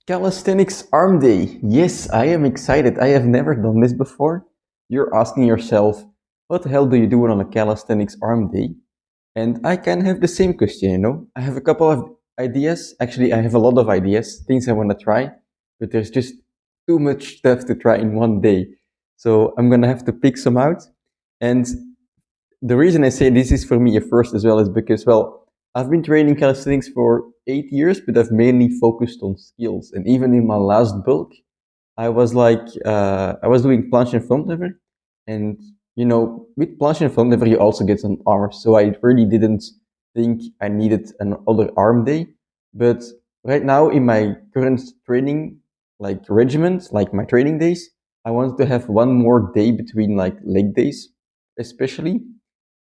Calisthenics Arm Day. Yes, I am excited. I have never done this before. You're asking yourself, what the hell do you do on a Calisthenics Arm Day? And I can have the same question. I have a couple of ideas. Actually, I have a lot of ideas, things I want to try, but there's just too much stuff to try in one day. So I'm going to have to pick some out. And the reason I say this is for me a first as well is because, well, I've been training calisthenics for 8 years, but I've mainly focused on skills. And even in my last bulk, I was doing planche and front lever. And, with planche and front lever, you also get some arms. So I really didn't think I needed another arm day. But right now in my current training, like regiment, like my training days, I wanted to have one more day between like leg days, especially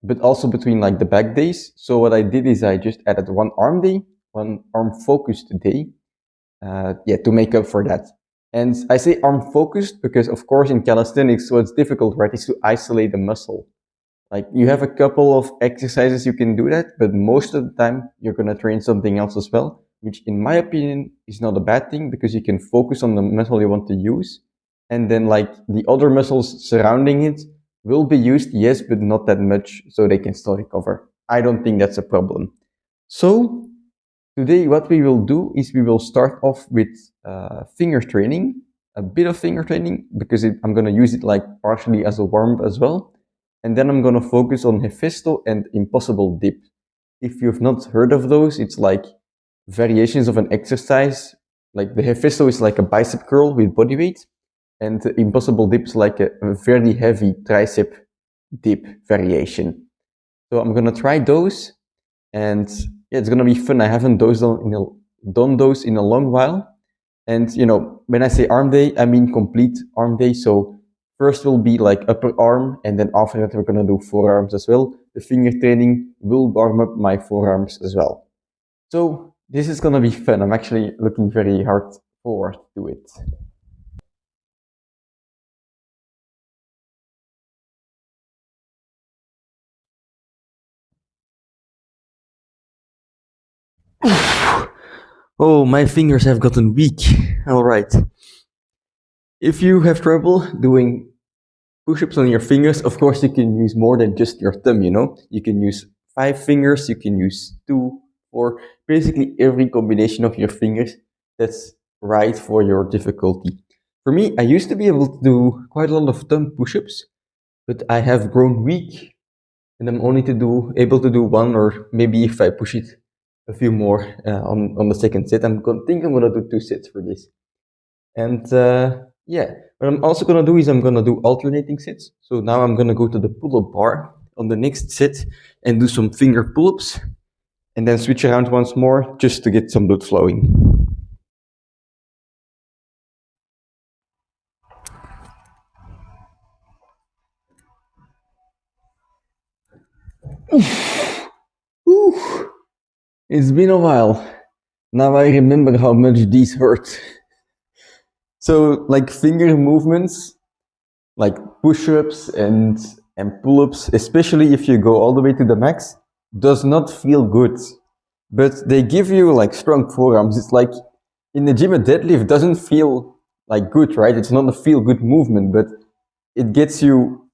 but also between like the back days. So what I did is I just added one arm day, one arm focused day, to make up for that. And I say arm focused because, of course, in calisthenics, what's difficult, right, is to isolate the muscle. Like you have a couple of exercises you can do that, but most of the time you're gonna train something else as well, which in my opinion is not a bad thing because you can focus on the muscle you want to use, and then like the other muscles surrounding it will be used, yes, but not that much, so they can still recover. I don't think that's a problem. So today what we will do is we will start off with finger training, a bit of finger training because I'm gonna use it like partially as a warm-up as well. And then I'm gonna focus on Hefesto and Impossible Dip. If you've not heard of those, it's like variations of an exercise. Like the Hefesto is like a bicep curl with body weight, and the Impossible Dip is like a very heavy tricep dip variation. So I'm gonna try those, and yeah, it's gonna be fun. I haven't done those in a long while. And when I say arm day, I mean complete arm day. So first will be like upper arm, and then after that we're gonna do forearms as well. The finger training will warm up my forearms as well. So this is gonna be fun. I'm actually looking very hard forward to it. Oh, my fingers have gotten weak. All right. If you have trouble doing push-ups on your fingers, of course you can use more than just your thumb. You can use 5 fingers, you can use 2, or basically every combination of your fingers that's right for your difficulty. For me, I used to be able to do quite a lot of thumb push-ups, but I have grown weak and I'm only able to do one, or maybe if I push it a few more on the second set. Think I'm gonna do 2 sets for this. And yeah, what I'm also gonna do is I'm gonna do alternating sets. So now I'm gonna go to the pull-up bar on the next set and do some finger pull-ups, and then switch around once more just to get some blood flowing. Oof. It's been a while. Now I remember how much these hurt. So like finger movements, like push-ups and pull-ups, especially if you go all the way to the max, does not feel good. But they give you like strong forearms. It's like in the gym a deadlift doesn't feel like good, right? It's not a feel good movement, but it gets you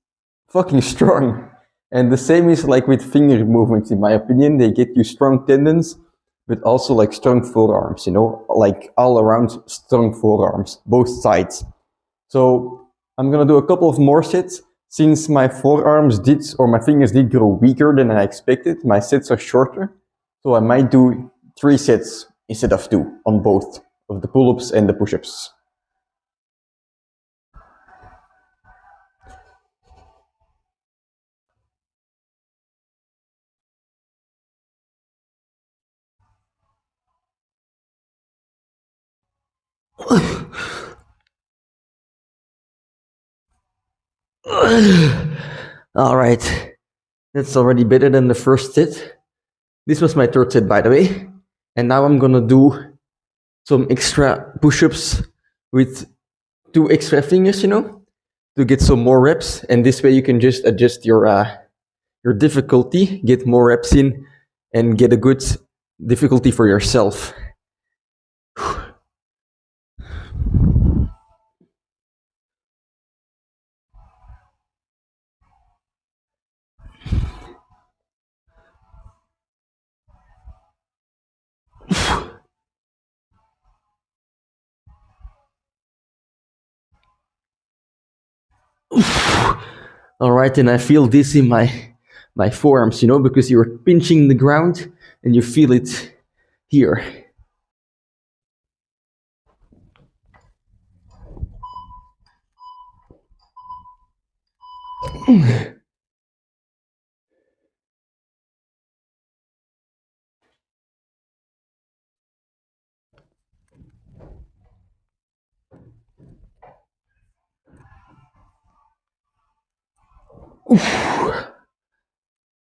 fucking strong. And the same is like with finger movements, in my opinion. They get you strong tendons, but also like strong forearms, like all around strong forearms, both sides. So I'm gonna do a couple of more sets. Since my my fingers did grow weaker than I expected, my sets are shorter. So I might do 3 sets instead of 2 on both of the pull-ups and the push-ups. All right, that's already better than the first set. This was my third set, by the way. And now I'm gonna do some extra push-ups with 2 extra fingers, to get some more reps. And this way you can just adjust your difficulty, get more reps in, and get a good difficulty for yourself. All right, and I feel this in my forearms, you know, because you're pinching the ground and you feel it here.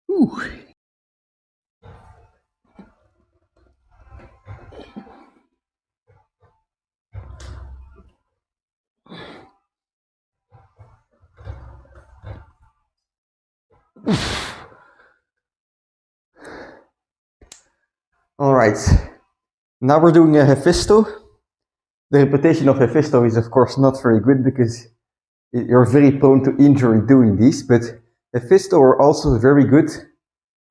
Ooh. All right, now we're doing a Hefesto. The reputation of Hefesto is of course not very good because you're very prone to injury doing this, but Hefesto are also very good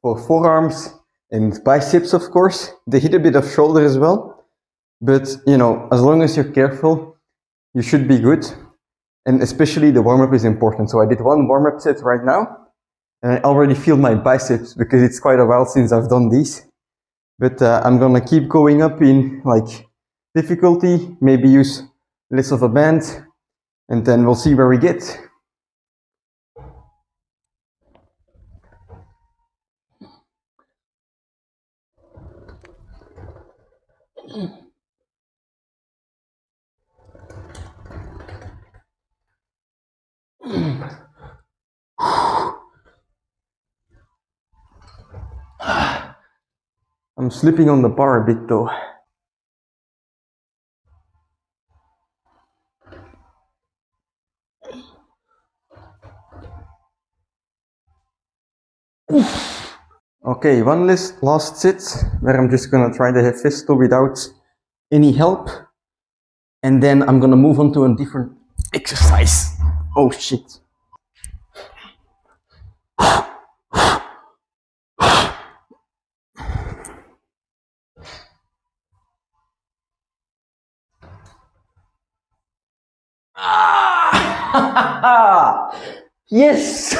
for forearms and biceps, of course. They hit a bit of shoulder as well, but you know, as long as you're careful, you should be good. And especially the warm-up is important. So I did one warm-up set right now, and I already feel my biceps because it's quite a while since I've done these. But I'm gonna keep going up in like difficulty, maybe use less of a band, and then we'll see where we get. I'm slipping on the bar a bit though. Okay, one last sit where I'm just gonna try the Hefesto without any help. And then I'm gonna move on to a different exercise. Oh shit. Yes!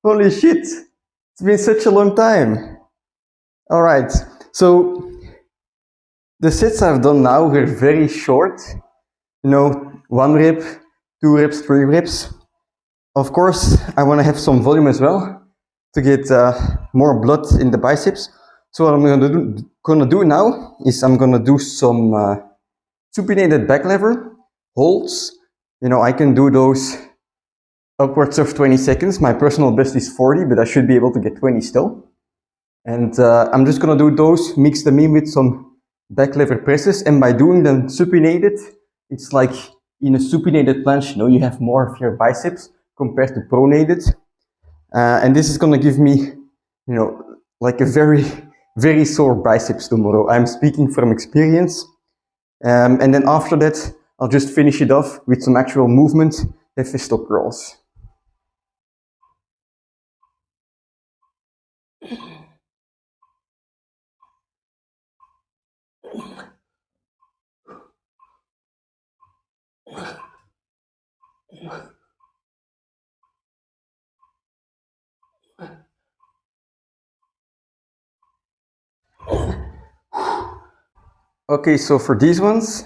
Holy shit! It's been such a long time. All right, so the sets I've done now were very short. You know, 1 rep, 2 reps, 3 reps. Of course, I want to have some volume as well to get more blood in the biceps. So what I'm gonna do now is I'm gonna do some supinated back lever holds. You know, I can do those upwards of 20 seconds. My personal best is 40, but I should be able to get 20 still. And I'm just gonna do those, mix them in with some back lever presses, and by doing them supinated, it's like in a supinated planche, you know, you have more of your biceps compared to pronated. And this is gonna give me, you know, like a very, very sore biceps tomorrow. I'm speaking from experience. And then after that, I'll just finish it off with some actual movement, Hefesto curls. Okay, so for these ones,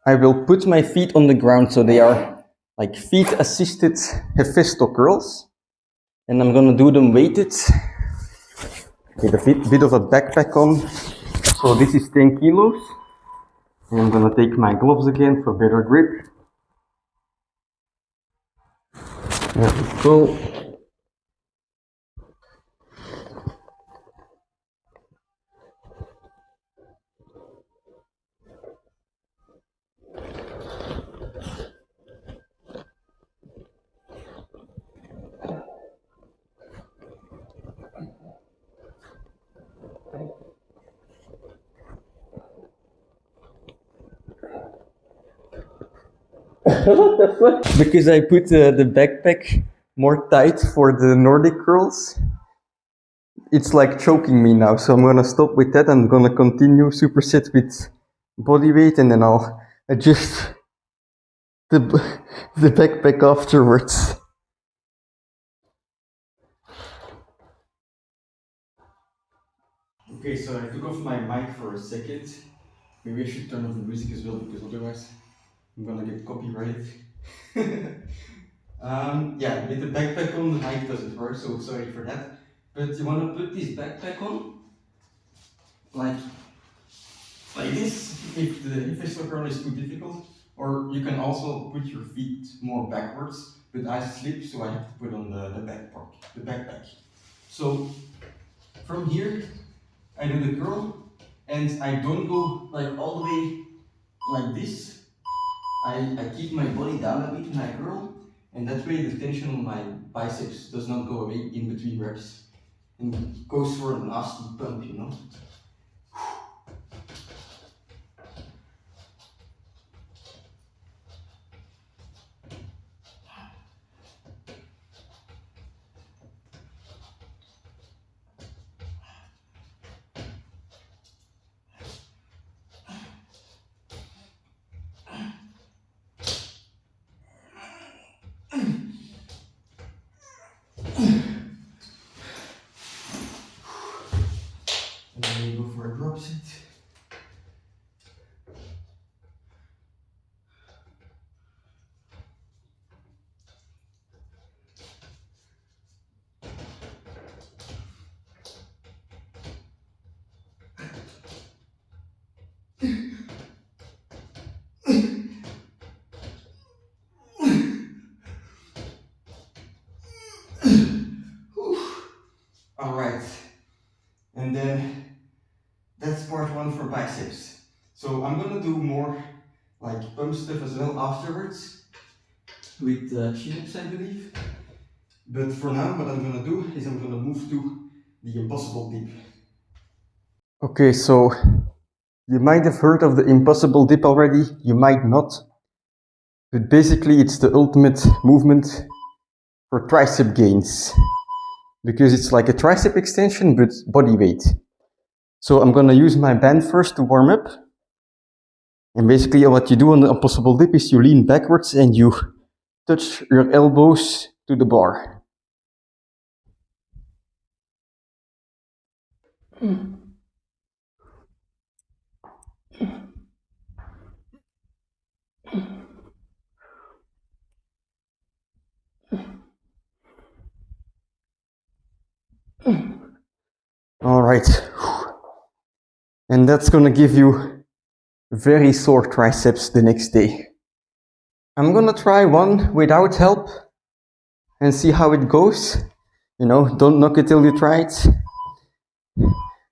I will put my feet on the ground so they are like feet assisted Hefesto curls. And I'm gonna do them weighted with a bit of a backpack on. So this is 10 kilos. And I'm gonna take my gloves again for better grip. There we go. What the fuck? Because I put the backpack more tight for the Nordic curls. It's like choking me now, so I'm gonna stop with that. I'm gonna continue superset with body weight, and then I'll adjust the, the backpack afterwards. Okay, so I took off my mic for a second. Maybe I should turn off the music as well, because otherwise I'm gonna get copyrighted. Yeah, with the backpack on, the mic doesn't work, so sorry for that. But you wanna put this backpack on, like this, if the Hefesto curl is too difficult. Or you can also put your feet more backwards, but I slip, so I have to put on the backpack. So from here, I do the curl, and I don't go like all the way like this. I keep my body down a bit when I curl, and that way the tension on my biceps does not go away in between reps, and it goes for a nasty pump, you know. And then we go for a drop set. Alright, and then that's part one for biceps. So I'm gonna do more like pump stuff as well afterwards with Chinups, I believe. But for now, what I'm gonna do is I'm gonna move to the impossible dip. Okay, so you might have heard of the impossible dip already, you might not. But basically it's the ultimate movement for tricep gains. Because it's like a tricep extension, but body weight. So I'm gonna use my band first to warm up. And basically what you do on the impossible dip is you lean backwards and you touch your elbows to the bar. Alright. And that's gonna give you very sore triceps the next day. I'm gonna try one without help and see how it goes. You know, don't knock it till you try it.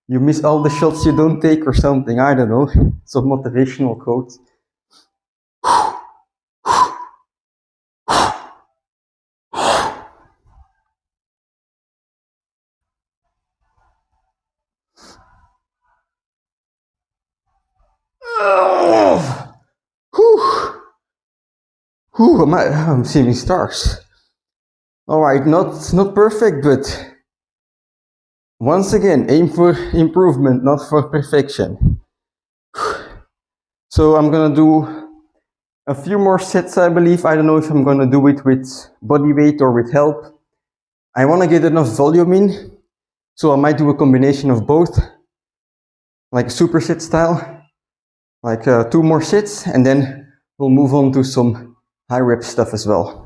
You miss all the shots you don't take or something, I don't know. Some motivational quote. I'm seeing stars. Alright, not perfect, but once again, aim for improvement, not for perfection. So I'm gonna do a few more sets, I believe. I don't know if I'm gonna do it with body weight or with help. I wanna get enough volume in, so I might do a combination of both, like a superset style, like 2 more sets, and then we'll move on to some high rep stuff as well.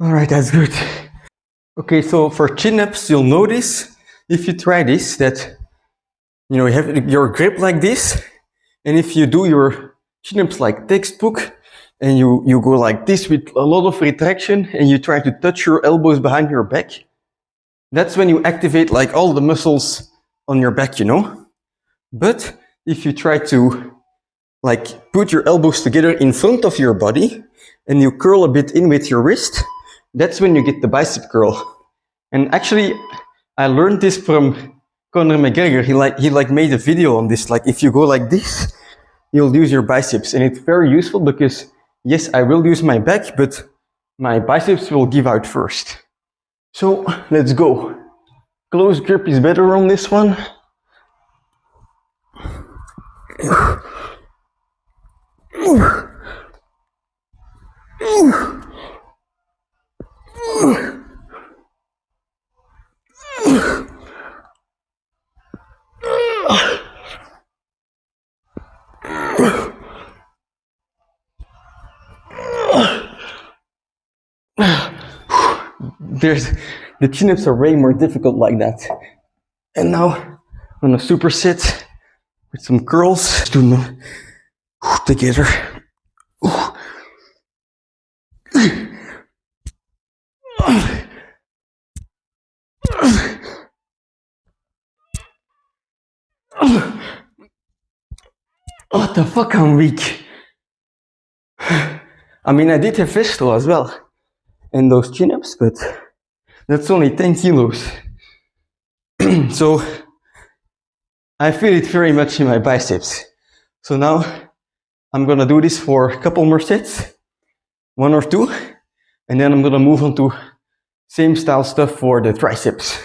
Alright, that's good. Okay, so for chin-ups, you'll notice, if you try this, that you have your grip like this, and if you do your chin-ups like textbook, and you go like this with a lot of retraction, and you try to touch your elbows behind your back, that's when you activate like all the muscles on your back, you know? But if you try to like put your elbows together in front of your body, and you curl a bit in with your wrist, that's when you get the bicep curl. And actually, I learned this from Conor McGregor. He made a video on this. Like if you go like this, you'll use your biceps, and it's very useful because yes, I will use my back, but my biceps will give out first. So let's go. Close grip is better on this one. The chin-ups are way more difficult like that. And now on a superset with some curls, do them together. What the fuck, I'm weak. I mean, I did Hefesto as well, and those chin-ups, but that's only 10 kilos. So I feel it very much in my biceps. So now I'm gonna do this for a couple more sets, 1 or 2, and then I'm gonna move on to same style stuff for the triceps.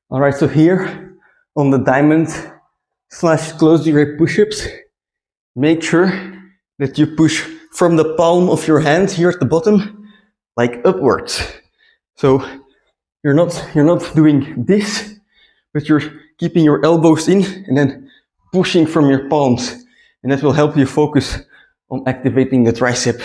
All right, so here on the diamond / close grip push-ups, make sure that you push from the palm of your hand here at the bottom, like upwards. So you're not doing this, but you're keeping your elbows in and then pushing from your palms, and that will help you focus on activating the tricep.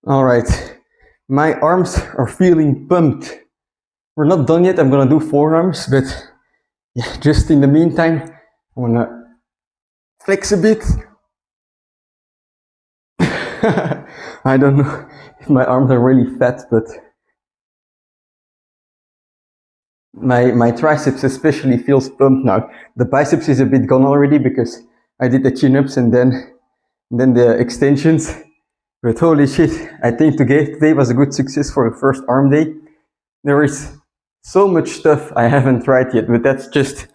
All right, my arms are feeling pumped. We're not done yet. I'm gonna do forearms, but yeah, just in the meantime, I wanna flex a bit. I don't know if my arms are really fat, but my triceps especially feels pumped now. The biceps is a bit gone already because I did the chin-ups and then the extensions. But holy shit, I think today was a good success for the first arm day. There is so much stuff I haven't tried yet, but that's just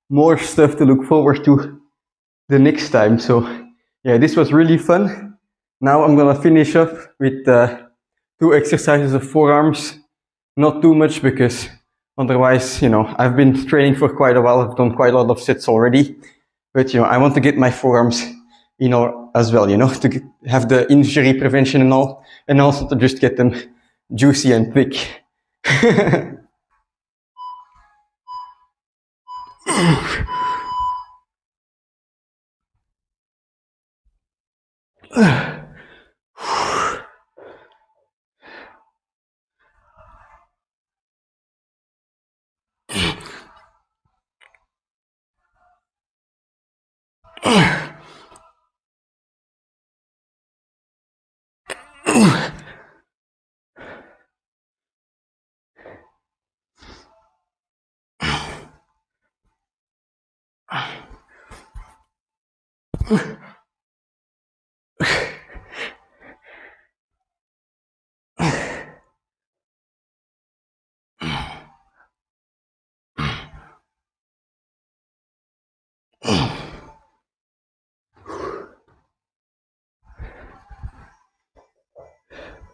more stuff to look forward to the next time. So yeah, this was really fun. Now I'm gonna finish up with 2 exercises of forearms. Not too much because otherwise, I've been training for quite a while. I've done quite a lot of sets already. But, I want to get my forearms, as well, to have the injury prevention and all, and also to just get them juicy and thick.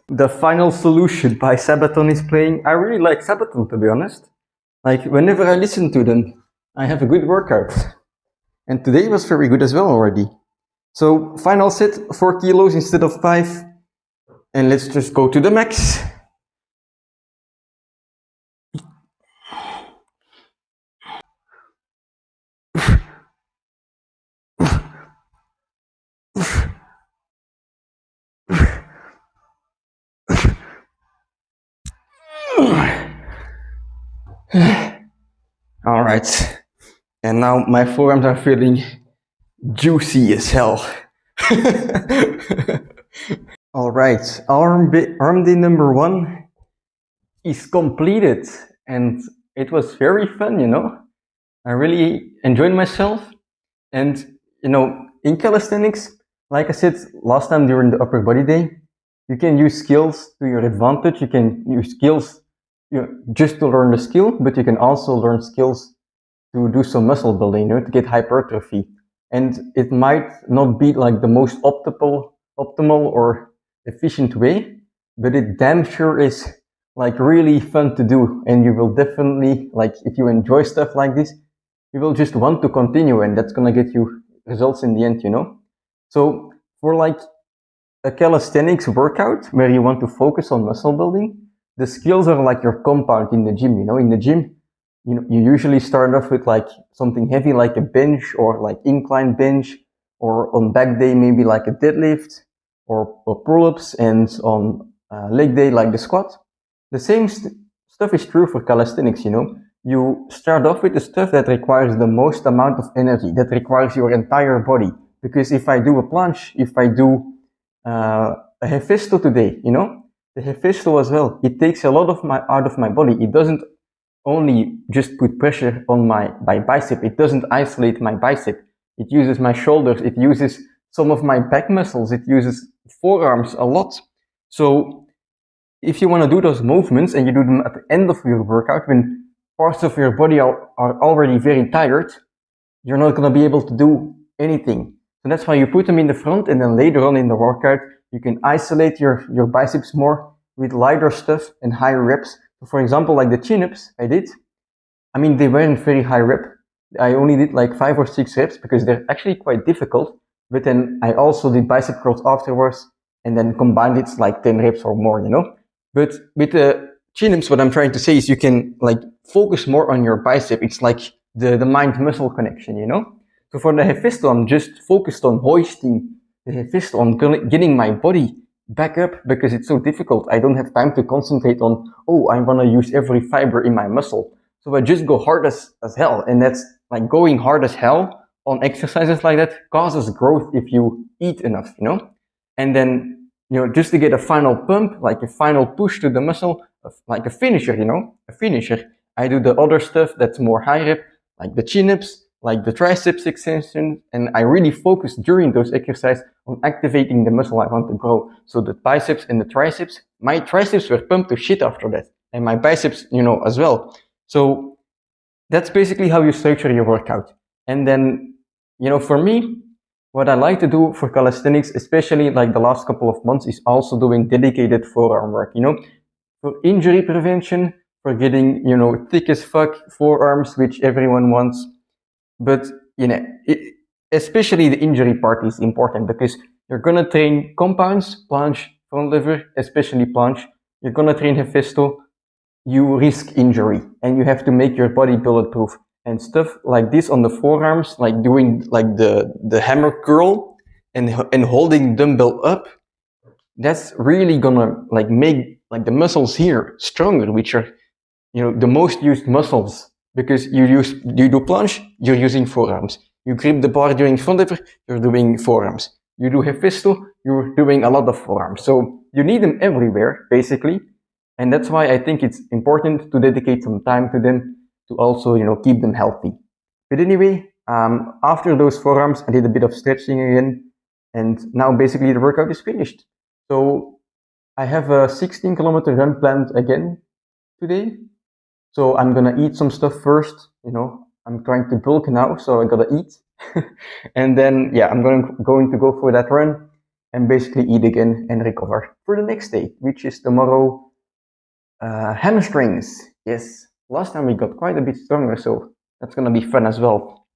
The Final Solution by Sabaton is playing. I really like Sabaton, to be honest. Like, whenever I listen to them, I have a good workout. And today was very good as well already. So, final set, 4 kilos instead of 5. And let's just go to the max. All right. And now my forearms are feeling juicy as hell. All right. Arm day number 1 is completed. And it was very fun, you know. I really enjoyed myself. And, you know, in calisthenics, like I said last time during the upper body day, you can use skills to your advantage. You can use skills just to learn the skill, but you can also learn skills to do some muscle building, you know, to get hypertrophy. And it might not be like the most optimal or efficient way, but it damn sure is like really fun to do. And you will definitely, like, if you enjoy stuff like this, you will just want to continue, and that's gonna get you results in the end, you know. So for like a calisthenics workout where you want to focus on muscle building, the skills are like your compound in the gym, you know. In the gym, you know, you usually start off with like something heavy like a bench or like incline bench, or on back day maybe like a deadlift or pull-ups, and on leg day like the squat. The same stuff is true for calisthenics, you know. You start off with the stuff that requires the most amount of energy, that requires your entire body. Because if I do a planche, if I do a Hefesto today, you know, the Hefesto as well, it takes a lot of my out of my body. It doesn't only just put pressure on my bicep. It doesn't isolate my bicep. It uses my shoulders. It uses some of my back muscles. It uses forearms a lot. So if you want to do those movements and you do them at the end of your workout when parts of your body are already very tired, you're not going to be able to do anything. So that's why you put them in the front, and then later on in the workout, you can isolate your biceps more with lighter stuff and higher reps. So for example, like the chin-ups I did, I mean, they weren't very high rep. I only did like 5 or 6 reps because they're actually quite difficult. But then I also did bicep curls afterwards, and then combined it like 10 reps or more, you know. But with the chin-ups, what I'm trying to say is you can like focus more on your bicep. It's like the mind-muscle connection, you know. So for the Hefesto, I'm just focused on hoisting the Hefesto, on getting my body back up, because it's so difficult. I don't have time to concentrate on, oh, I want to use every fiber in my muscle. So I just go hard as hell. And that's like going hard as hell on exercises like that causes growth if you eat enough, you know. And then, you know, just to get a final pump, like a final push to the muscle, like a finisher, you know, a finisher. I do the other stuff that's more high rep, like the chin-ups, like the triceps extension, and I really focus during those exercises on activating the muscle I want to grow. So the biceps and the triceps, my triceps were pumped to shit after that, and my biceps, you know, as well. So that's basically how you structure your workout. And then, you know, for me, what I like to do for calisthenics, especially like the last couple of months, is also doing dedicated forearm work, you know, for injury prevention, for getting, you know, thick as fuck forearms, which everyone wants. But, you know, especially the injury part is important, because you're going to train compounds, planche, front lever, especially planche. You're going to train Hefesto. You risk injury, and you have to make your body bulletproof. And stuff like this on the forearms, like doing like the hammer curl and holding dumbbell up, that's really gonna like make like the muscles here stronger, which are, you know, the most used muscles, because you do planche, you're using forearms. You grip the bar during front lever, you're doing forearms. You do Hefesto, you're doing a lot of forearms. So you need them everywhere, basically. And that's why I think it's important to dedicate some time to them, to also, you know, keep them healthy. But anyway, after those forearms, I did a bit of stretching again, and now basically the workout is finished. So I have a 16-kilometer run planned again today. So I'm gonna eat some stuff first, you know. I'm trying to bulk now, so I gotta eat. And then, yeah, I'm going to go for that run. and basically eat again and recover for the next day, which is tomorrow. Hamstrings. Yes, last time we got quite a bit stronger, so that's gonna be fun as well.